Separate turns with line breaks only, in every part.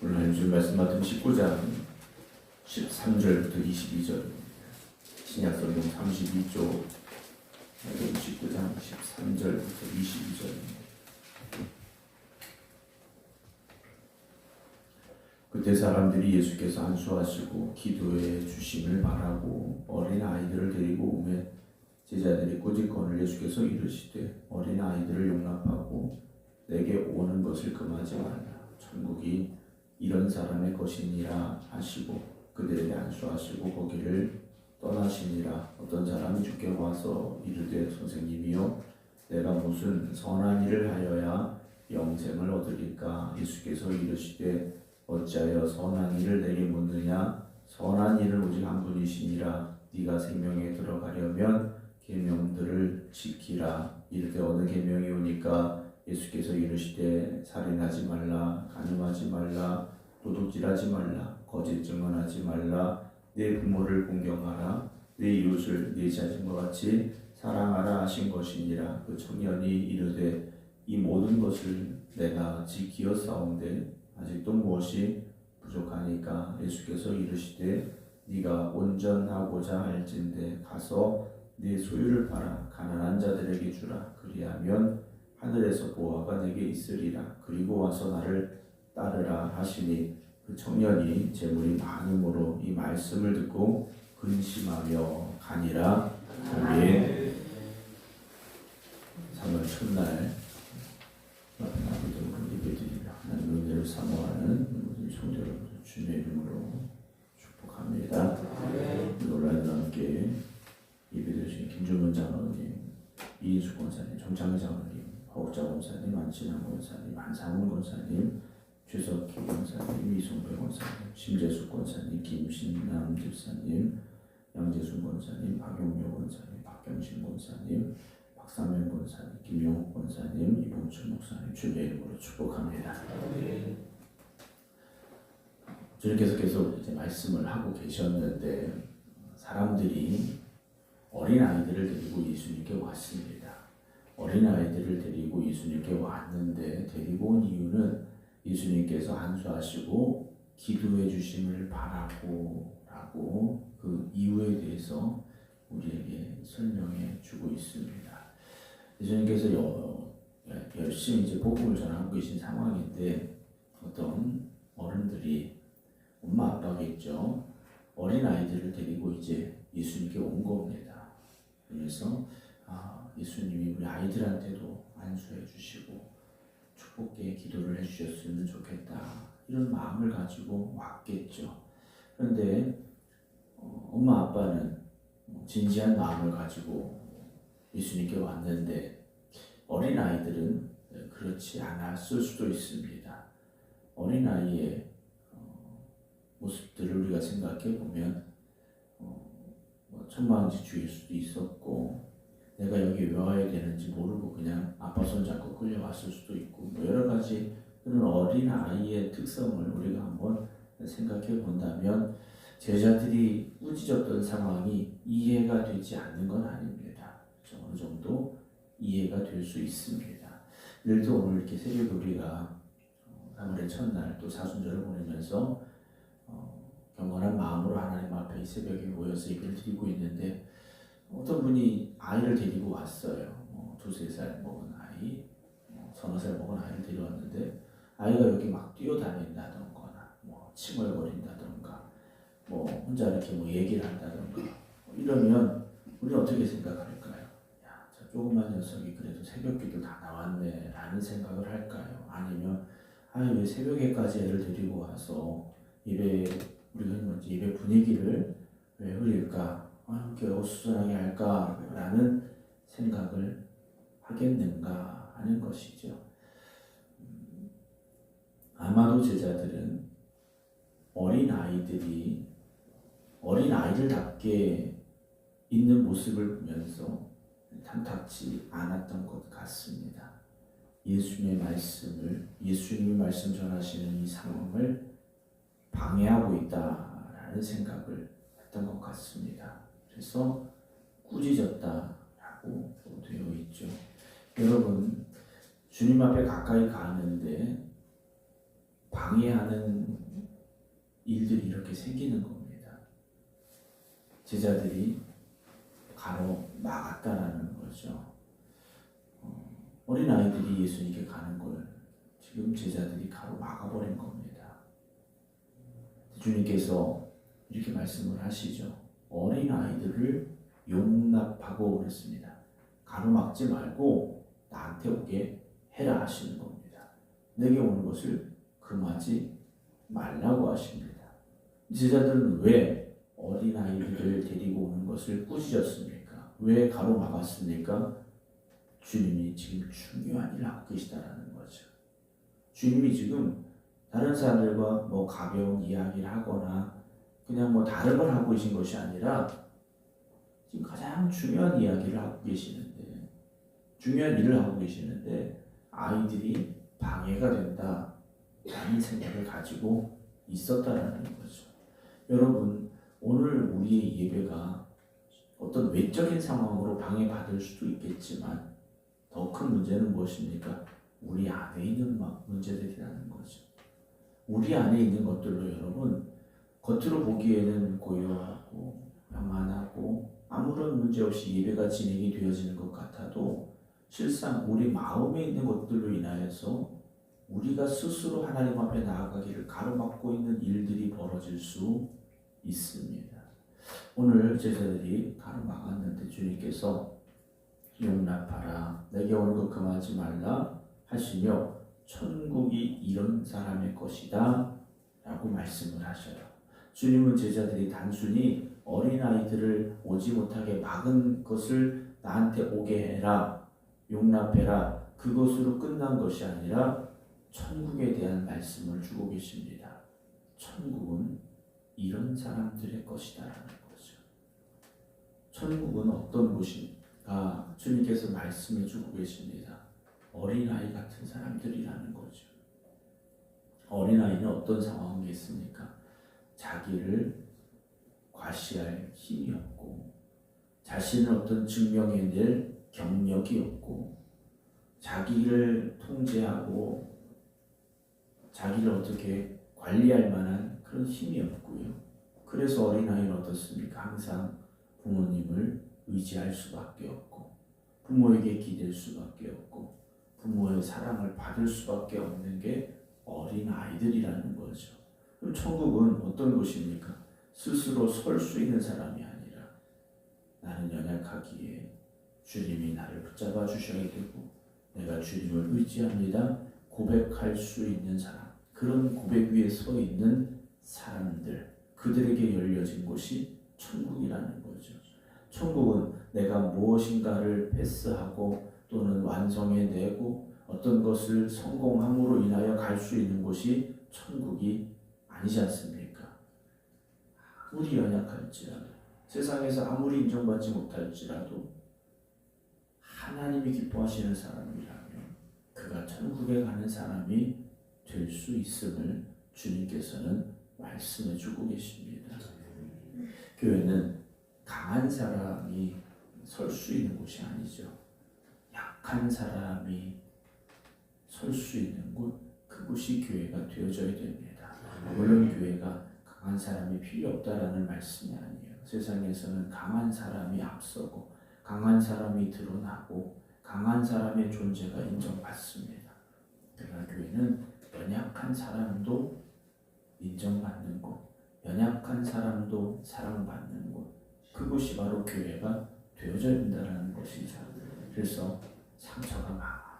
오늘 주신 말씀 마태복음 19장 13절부터 22절입니다. 신약성경 32쪽 19장 13절부터 22절입니다. 그때 사람들이 예수께서 안수하시고 기도해 주심을 바라고 어린 아이들을 데리고 오매 제자들이 꾸짖거늘 예수께서 이르시되 어린 아이들을 용납하고 내게 오는 것을 금하지 말라. 천국이 이런 사람의 것이니라 하시고 그들에게 안수하시고 거기를 떠나시니라. 어떤 사람이 주께 와서 이르되 선생님이여 내가 무슨 선한 일을 하여야 영생을 얻으리까? 예수께서 이르시되 어찌하여 선한 일을 내게 묻느냐? 선한 일은 오직 한 분이시니라. 네가 생명에 들어가려면 계명들을 지키라. 이르되 어느 계명이 오니까? 예수께서 이르시되 살인하지 말라, 간음하지 말라, 도둑질하지 말라, 거짓 증언하지 말라, 내 부모를 공경하라, 내 이웃을 내 자신과 같이 사랑하라 하신 것이니라. 그 청년이 이르되 이 모든 것을 내가 지키었사온데 아직도 무엇이 부족하니까? 예수께서 이르시되 네가 온전하고자 할진대 가서 네 소유를 팔아 가난한 자들에게 주라. 그리하면 하늘에서 보화가 내게 있으리라. 그리고 와서 나를 따르라 하시니 그 청년이 재물이 많음으로 이 말씀을 듣고 근심하며 가니라. 아멘. 3월 첫날 아버지로 예배드리며 하나님 은혜를 사모하는 모든 성도 여러분 주님의 이름으로 축복합니다. 온라인과 함께 예배드리신 김준문 장로님, 이인수 권사님, 정창희 장로님, 허욱자 권사님, 안진환 권사님, 한상훈 권사님, 최석희 권사님, 이송배 권사님, 심재숙 권사님, 김신남 집사님, 양재순 권사님, 박용료 권사님, 박경신 권사님, 박상현 권사님, 김용욱 권사님, 이봉철 목사님 주님의 이름으로 축복합니다. 주님께서 계속 이제 말씀을 하고 계셨는데 사람들이 어린 아이들을 데리고 예수님께 왔습니다. 어린 아이들을 데리고 예수님께 왔는데 데리고 온 이유는 예수님께서 안수하시고 기도해 주심을 바라고 라고 그 이유에 대해서 우리에게 설명해 주고 있습니다. 예수님께서 열심히 이제 복음을 전하고 계신 상황인데 어떤 어른들이 엄마 아빠겠죠. 어린 아이들을 데리고 이제 예수님께 온 겁니다. 그래서 예수님이 우리 아이들한테도 안수해 주시고 축복의 기도를 해주셨으면 좋겠다 이런 마음을 가지고 왔겠죠. 그런데 엄마 아빠는 진지한 마음을 가지고 예수님께 왔는데 어린 아이들은 그렇지 않았을 수도 있습니다. 어린 아이의 모습들을 우리가 생각해 보면 천방지축일 수도 있었고 내가 여기 왜 와야 되는지 모르고 그냥 아빠 손잡고 끌려왔을 수도 있고 여러 가지 그런 어린 아이의 특성을 우리가 한번 생각해 본다면 제자들이 꾸짖었던 상황이 이해가 되지 않는 건 아닙니다. 어느 정도 이해가 될 수 있습니다. 예를 들어 오늘 이렇게 새벽에 우리가 3월의 첫날 또 사순절을 보내면서 경건한 마음으로 하나님 앞에 새벽에 모여서 예배를 드리고 있는데 어떤 분이 아이를 데리고 왔어요. 2-3살 먹은 아이, 서너 살 먹은 아이를 데려왔는데 아이가 여기 막 뛰어다닌다던가 칭얼거린다던가 혼자 이렇게 얘기를 한다던가 이러면 우리는 어떻게 생각할까요? 야, 저 조그만 녀석이 그래도 새벽기도 다 나왔네 라는 생각을 할까요? 아니면 왜 새벽에까지 애를 데리고 와서 예배 분위기를 왜 흐릴까? 이렇게 어수선하게 할까라는 생각을 하겠는가 하는 것이죠. 아마도 제자들은 어린 아이들답게 있는 모습을 보면서 탐탁지 않았던 것 같습니다. 예수님이 말씀 전하시는 이 상황을 방해하고 있다라는 생각을 했던 것 같습니다. 그래서 꾸짖었다라고 되어 있죠. 여러분, 주님 앞에 가까이 가는데 방해하는 일들이 이렇게 생기는 겁니다. 제자들이 가로막았다라는 거죠. 어린아이들이 예수님께 가는 걸 지금 제자들이 가로막아버린 겁니다. 주님께서 이렇게 말씀을 하시죠. 어린아이들을 용납하고 그랬습니다. 가로막지 말고 나한테 오게 해라 하시는 겁니다. 내게 오는 것을 금하지 말라고 하십니다. 제자들은 왜 어린아이들을 데리고 오는 것을 꾸짖었습니까? 왜 가로막았습니까? 주님이 지금 중요한 일을 하고 계시다라는 거죠. 주님이 지금 다른 사람들과 뭐 가벼운 이야기를 하거나 그냥 뭐 다른 걸 하고 계신 것이 아니라 지금 가장 중요한 이야기를 하고 계시는데, 중요한 일을 하고 계시는데 아이들이 방해가 된다라는 생각을 가지고 있었다라는 거죠. 여러분, 오늘 우리의 예배가 어떤 외적인 상황으로 방해받을 수도 있겠지만 더 큰 문제는 무엇입니까? 우리 안에 있는 문제들이라는 거죠. 우리 안에 있는 것들로 여러분, 겉으로 보기에는 고요하고 평안하고 아무런 문제 없이 예배가 진행이 되어지는 것 같아도 실상 우리 마음에 있는 것들로 인하여서 우리가 스스로 하나님 앞에 나아가기를 가로막고 있는 일들이 벌어질 수 있습니다. 오늘 제자들이 가로막았는데 주님께서 용납하라, 내게 오는 것 금하지 말라 하시며 천국이 이런 사람의 것이다 라고 말씀을 하셔요. 주님은 제자들이 단순히 어린아이들을 오지 못하게 막은 것을 나한테 오게 해라, 용납해라, 그것으로 끝난 것이 아니라 천국에 대한 말씀을 주고 계십니다. 천국은 이런 사람들의 것이다 라는 거죠. 천국은 어떤 곳인가? 주님께서 말씀해 주고 계십니다. 어린아이 같은 사람들이라는 거죠. 어린아이는 어떤 상황이겠습니까? 자기를 과시할 힘이 없고 자신을 어떤 증명해낼 경력이 없고 자기를 통제하고 자기를 어떻게 관리할 만한 그런 힘이 없고요. 그래서 어린아이는 어떻습니까? 항상 부모님을 의지할 수밖에 없고 부모에게 기댈 수밖에 없고 부모의 사랑을 받을 수밖에 없는 게 어린아이들이라는 거죠. 그럼 천국은 어떤 곳입니까? 스스로 설 수 있는 사람이 아니라 나는 연약하기에 주님이 나를 붙잡아 주셔야 되고 내가 주님을 의지합니다 고백할 수 있는 사람, 그런 고백 위에 서 있는 사람들, 그들에게 열려진 곳이 천국이라는 거죠. 천국은 내가 무엇인가를 패스하고 또는 완성해내고 어떤 것을 성공함으로 인하여 갈 수 있는 곳이 천국이 아니지 않습니까? 아무리 연약할지라도 세상에서 아무리 인정받지 못할지라도 하나님이 기뻐하시는 사람이라면 그가 천국에 가는 사람이 될 수 있음을 주님께서는 말씀해 주고 계십니다. 교회는 강한 사람이 설 수 있는 곳이 아니죠. 약한 사람이 설 수 있는 곳, 그곳이 교회가 되어져야 됩니다. 물론 교회가 강한 사람이 필요 없다라는 말씀이 아니에요. 세상에서는 강한 사람이 앞서고 강한 사람이 드러나고 강한 사람의 존재가 인정받습니다. 그러나 교회는 연약한 사람도 인정받는 곳, 연약한 사람도 사랑받는 곳, 그곳이 바로 교회가 되어져야 된다는 것이죠. 그래서 상처가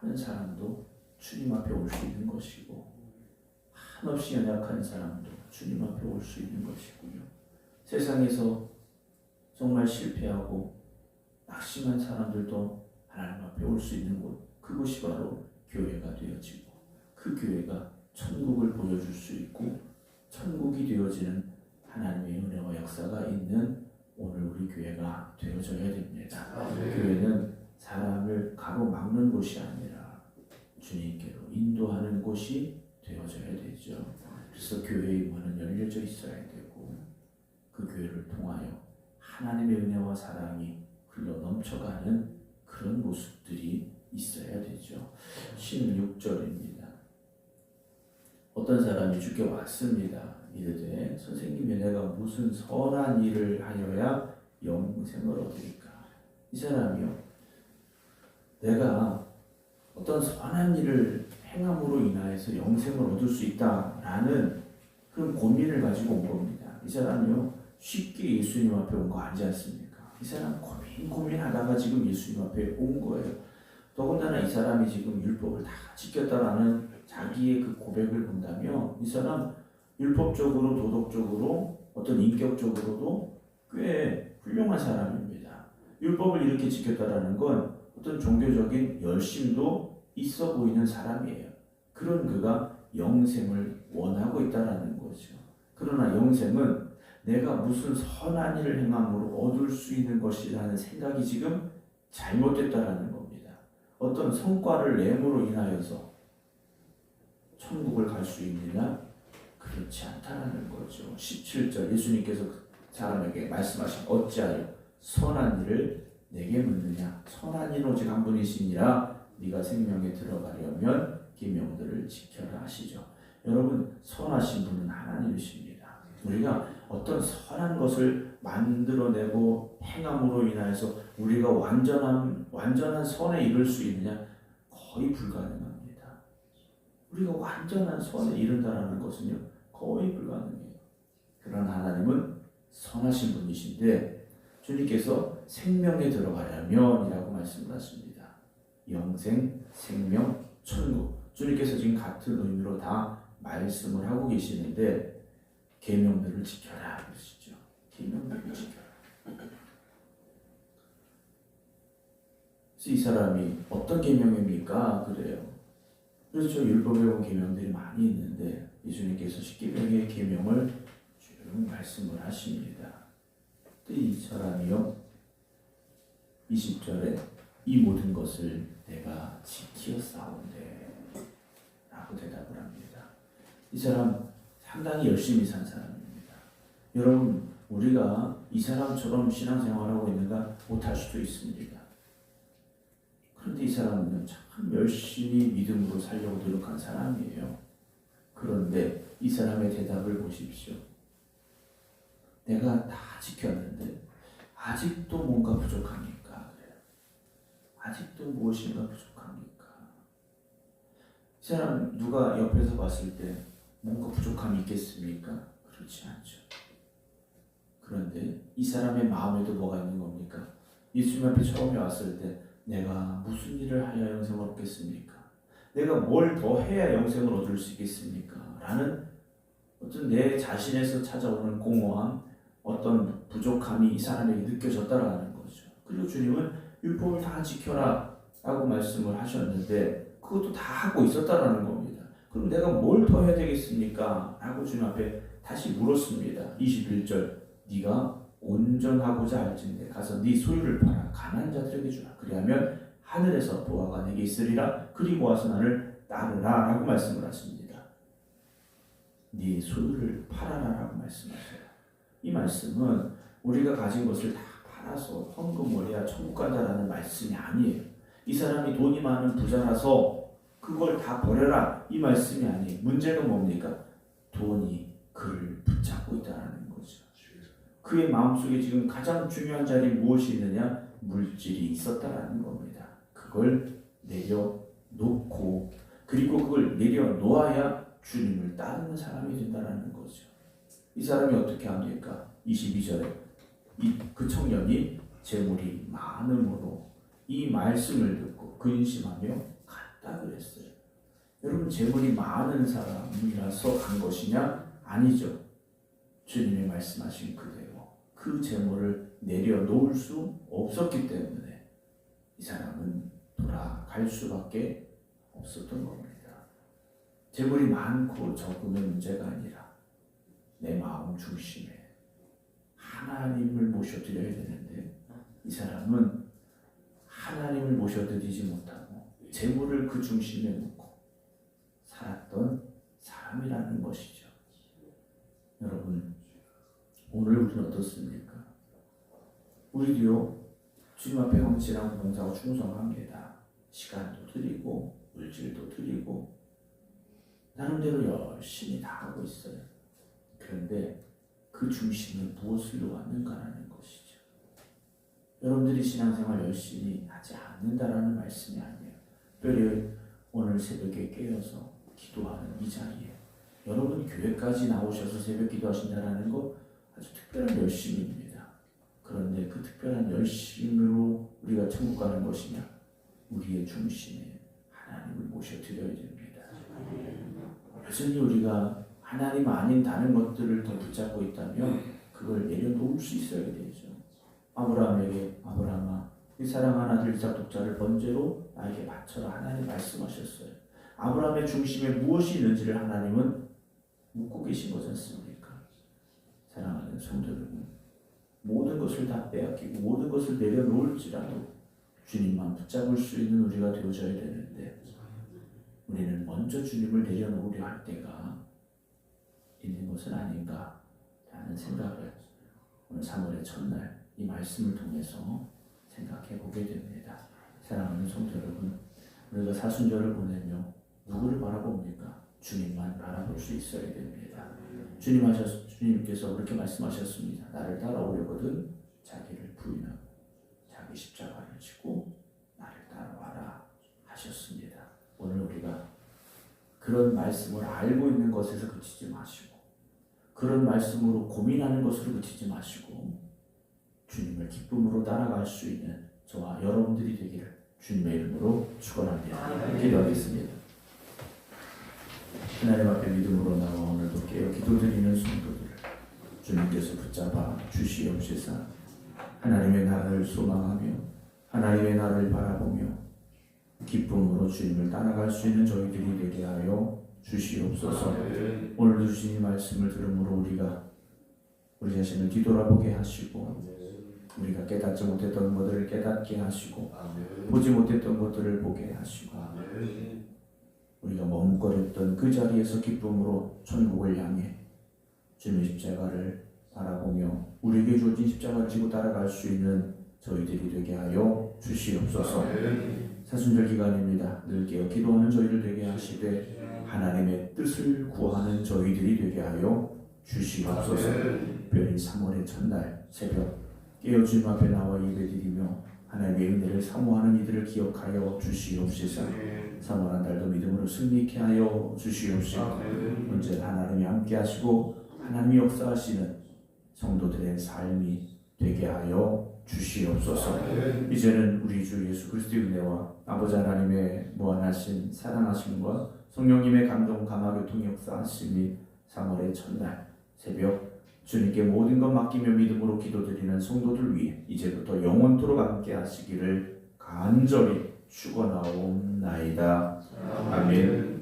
많은 사람도 주님 앞에 올 수 있는 것이고 한없이 연약한 사람도 주님 앞에 올 수 있는 것이고요. 세상에서 정말 실패하고 낙심한 사람들도 하나님 앞에 올 수 있는 곳, 그곳이 바로 교회가 되어지고 그 교회가 천국을 보여줄 수 있고 천국이 되어지는 하나님의 은혜와 역사가 있는 오늘 우리 교회가 되어져야 됩니다. 교회는 사람을 가로막는 곳이 아니라 주님께로 인도하는 곳이 되어져야 되죠. 그래서 교회의 문은 열려져 있어야 되고 그 교회를 통하여 하나님의 은혜와 사랑이 흘러 넘쳐가는 그런 모습들이 있어야 되죠. 16절입니다. 어떤 사람이 주께 왔습니다. 이르되 선생님이 내가 무슨 선한 일을 하여야 영생을 얻으리까? 이 사람이요, 내가 어떤 선한 일을 행함으로 인하여서 영생을 얻을 수 있다라는 그런 고민을 가지고 온 겁니다. 이 사람이요, 쉽게 예수님 앞에 온 거 아니지 않습니까? 이 사람 고민하다가 지금 예수님 앞에 온 거예요. 더군다나 이 사람이 지금 율법을 다 지켰다라는 자기의 그 고백을 본다면 이 사람 율법적으로, 도덕적으로, 어떤 인격적으로도 꽤 훌륭한 사람입니다. 율법을 이렇게 지켰다라는 건 어떤 종교적인 열심도 있어 보이는 사람이에요. 그런 그가 영생을 원하고 있다라는 거죠. 그러나 영생은 내가 무슨 선한 일을 행함으로 얻을 수 있는 것이라는 생각이 지금 잘못됐다라는 겁니다. 어떤 성과를 내므로 인하여서 천국을 갈 수 있느냐? 그렇지 않다라는 거죠. 17절 예수님께서 그 사람에게 말씀하신 어찌하여 선한 일을 내게 묻느냐? 선한 이는 오직 한 분이시니라. 네가 생명에 들어가려면 계명들을 지켜라 하시죠. 여러분, 선하신 분은 하나님이십니다. 우리가 어떤 선한 것을 만들어내고 행함으로 인하여서 우리가 완전한 선에 이를 수 있느냐? 거의 불가능합니다. 우리가 완전한 선에 이른다라는 것은요, 거의 불가능해요. 그러나 하나님은 선하신 분이신데 주님께서 생명에 들어가려면이라고 말씀을 하십니다. 영생, 생명, 천국. 주님께서 지금 같은 의미로 다 말씀을 하고 계시는데 계명들을 지켜라 그러시죠. 계명들을 지켜라. 그래서 이 사람이 어떤 계명입니까? 그래요. 그래서 저 율법에 온 계명들이 많이 있는데 예수님께서 십계명의 계명을 쭉 말씀을 하십니다. 이 사람이요, 20절에 이 모든 것을 내가 지키었사온데 라고 대답을 합니다. 이 사람 상당히 열심히 산 사람입니다. 여러분, 우리가 이 사람처럼 신앙생활하고 있는가 못할 수도 있습니다. 그런데 이 사람은 참 열심히 믿음으로 살려고 노력한 사람이에요. 그런데 이 사람의 대답을 보십시오. 내가 다 지켰는데 아직도 뭔가 부족합니까? 아직도 무엇인가 부족합니까? 이 사람 누가 옆에서 봤을 때 뭔가 부족함이 있겠습니까? 그렇지 않죠. 그런데 이 사람의 마음에도 뭐가 있는 겁니까? 예수님 앞에 처음에 왔을 때 내가 무슨 일을 하여 영생을 얻겠습니까? 내가 뭘 더 해야 영생을 얻을 수 있겠습니까? 라는 어떤 내 자신에서 찾아오는 공허함, 어떤 부족함이 이 사람에게 느껴졌다라는 거죠. 그리고 주님은 율법을 다 지켜라 라고 말씀을 하셨는데 그것도 다 하고 있었다라는 겁니다. 그럼 내가 뭘 더 해야 되겠습니까? 라고 주님 앞에 다시 물었습니다. 21절 네가 온전하고자 할진대 가서 네 소유를 팔아 가난한 자들에게 주라. 그리하면 하늘에서 보화가 내게 있으리라. 그리고 와서 나를 따르라 라고 말씀을 하십니다. 네 소유를 팔아라 라고 말씀하세요. 이 말씀은 우리가 가진 것을 다 팔아서 헌금을 해야 천국 간다라는 말씀이 아니에요. 이 사람이 돈이 많은 부자라서 그걸 다 버려라 이 말씀이 아니에요. 문제가 뭡니까? 돈이 그를 붙잡고 있다는 거죠. 그의 마음속에 지금 가장 중요한 자리 무엇이 있느냐? 물질이 있었다라는 겁니다. 그걸 내려놓고 그리고 그걸 내려놓아야 주님을 따르는 사람이 된다는 거죠. 이 사람이 어떻게 합니까? 22절에 그 청년이 재물이 많음으로 이 말씀을 듣고 근심하며 갔다 그랬어요. 여러분, 재물이 많은 사람이라서 간 것이냐? 아니죠. 주님이 말씀하신 그대로 그 재물을 내려놓을 수 없었기 때문에 이 사람은 돌아갈 수밖에 없었던 겁니다. 재물이 많고 적음의 문제가 아니라 내 마음 중심에 하나님을 모셔드려야 되는데 이 사람은 하나님을 모셔드리지 못하고 재물을 그 중심에 놓고 살았던 사람이라는 것이죠. 여러분, 오늘 우리는 어떻습니까? 우리도요, 주님 앞에 헌신하고 봉사하고 충성합니다. 시간도 드리고 물질도 드리고 나름대로 열심히 다 하고 있어요. 그런데 그 중심에 무엇을 놓았는가라는 것이죠. 여러분들이 신앙생활 열심히 하지 않는다라는 말씀이 아니에요. 특별히 오늘 새벽에 깨어서 기도하는 이 자리에 여러분 교회까지 나오셔서 새벽 기도하신다라는 거 아주 특별한 열심입니다. 그런데 그 특별한 열심으로 우리가 천국 가는 것이냐? 우리의 중심에 하나님을 모셔드려야 됩니다. 여전히 우리가 하나님 아닌 다른 것들을 더 붙잡고 있다면 그걸 내려놓을 수 있어야 되죠. 아브라함에게 아브라함아 이 사랑하는 아들 이삭 독자를 번제로 나에게 바쳐라 하나님 말씀하셨어요. 아브라함의 중심에 무엇이 있는지를 하나님은 묻고 계신 거지 않습니까? 사랑하는 성도 여러분, 모든 것을 다 빼앗기고 모든 것을 내려놓을지라도 주님만 붙잡을 수 있는 우리가 되어져야 되는데 우리는 먼저 주님을 내려놓으려 할 때가 있는 것은 아닌가 라는 생각을 오늘 3월의 첫날 이 말씀을 통해서 생각해 보게 됩니다. 사랑하는 성도 여러분, 우리가 사순절을 보내며 누구를 바라봅니까? 주님만 바라볼 수 있어야 됩니다. 주님께서 그렇게 말씀하셨습니다. 나를 따라오려거든 자기를 부인하고 자기 십자가를 지고 나를 따라와라 하셨습니다. 오늘 우리가 그런 말씀을 알고 있는 것에서 그치지 마시고 그런 말씀으로 고민하는 것으로 그치지 마시고 주님을 기쁨으로 따라갈 수 있는 저와 여러분들이 되기를 주님의 이름으로 축원합니다. 기도하겠습니다. 하나님 앞에 믿음으로 나와 오늘도 깨어 기도드리는 성도들 주님께서 붙잡아 주시옵시사. 하나님의 나라를 소망하며 하나님의 나라를 바라보며 기쁨으로 주님을 따라갈 수 있는 저희들이 되게 하여 주시옵소서. 오늘도 주신 말씀을 들음으로 우리가 우리 자신을 뒤돌아보게 하시고 우리가 깨닫지 못했던 것들을 깨닫게 하시고 보지 못했던 것들을 보게 하시고 우리가 머뭇거렸던 그 자리에서 기쁨으로 천국을 향해 주님의 십자가를 바라보며 우리에게 주어진 십자가를 지고 따라갈 수 있는 저희들이 되게 하여 주시옵소서. 사순절 기간입니다. 늘 깨어 기도하는 저희를 되게 하시되 하나님의 뜻을 구하는 저희들이 되게 하여 주시옵소서. 특별히 3월의 첫날 새벽 깨어 주님 앞에 나와 예배드리며 하나님의 은혜를 사모하는 이들을 기억하여 주시옵소서. 3월 한 달도 믿음으로 승리케 하여 주시옵소서. 언제 하나님이 함께 하시고 하나님이 역사하시는 성도들의 삶이 되게 하여 주시옵소서. 이제는 우리 주 예수 그리스도의 은혜와 아버지 하나님의 무한하신 사랑하심과 성령님의 감동 감화 교통 역사하심이 3월의 첫날 새벽 주님께 모든 것 맡기며 믿음으로 기도드리는 성도들 위해 이제부터 영원토록 함께 하시기를 간절히 축원하옵나이다. 아멘.